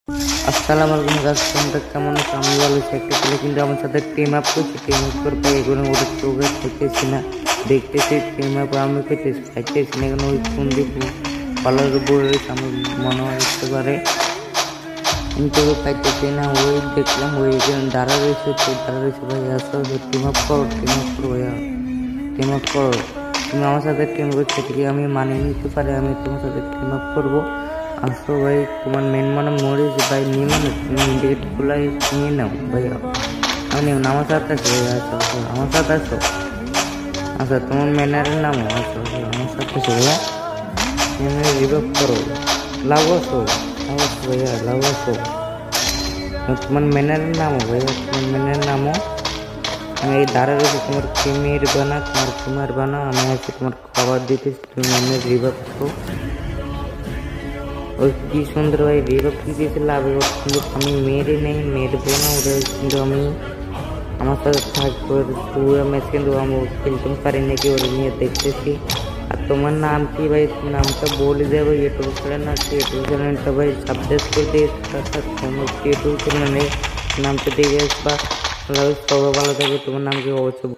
আসসালামু আলাইকুম গাছ, তোমরা কেমন আছো? আমি ভালো আছি। একটা ছেলে কিন্তু আমার সাথে টিম আপ করছি, টিম আপ করে পাই এগুলো ওদের চোখে দেখতেছি না, দেখতেছি টিম আপ আমি করতেছি, পাইতেছি না। এখানে ওই ফোন দিয়ে কলার উপরে রয়েছে, আমার মনে হয় আসতে পারে, আমি তোকে পাইতেছি না। ওই দেখলাম ওই এখানে দাঁড়া রয়েছে, তো দাঁড়া রয়েছে। ভাই আসো, টিম আপ করো, টিম আপ করো ভাইয়া, টিম আপ করো। তুমি আমার সাথে টিম করছো ঠিক, আমি মানিয়ে নিতে পারি, আমি তোমার সাথে টিম আপ করবো। আসো ভাই, তোমার মেন মানে মরিস ভাই, নিয়ে মানে তুমি ইন্ডিকেট খোলাই নিয়ে নাও ভাইয়া, আমি নেব না। আমার সাথে আসো ভাইয়া, আসো আসো আমার সাথে আসো। আচ্ছা, তোমার ম্যানারের নাম আসো, আমার সাথে আসো ভাইয়া, ম্যানারে রিভাইভ করো, লাভ আসো, লাভ আসো ভাইয়া, লাভ আসো। তোমার ম্যানারের নামও ভাইয়া, তোমার ম্যানারের নামও। আমি এই দাঁড়া রয়েছে, তোমার কিমের বানা, তোমার কুমার বানা, আমি আছি তোমার খাবার দিতেছি, তুমি ম্যানের রিভাইভ করো। ওই কি সুন্দর ভাই রিভাইভ কি দিয়েছে লাভ, কিন্তু আমি মেরে নেই, মেরবো না ওদের, কিন্তু আমি আমার সাথে থাকবো ম্যাচ, কিন্তু আমি খেলতে পারি নাকি ওরা নিয়ে দেখতেছি। আর তোমার নাম কি ভাই, নামটা বলে দেবো। ইউটিউব চ্যানেল আছে, ইউটিউব চ্যানেলটা ভাই সাবস্ক্রাইব করে দিয়ে তোমার ইউটিউব চ্যানেলে নামটা দেখে আসবা। সবাই ভালো থাকে, তোমার নাম কি অবশ্যই।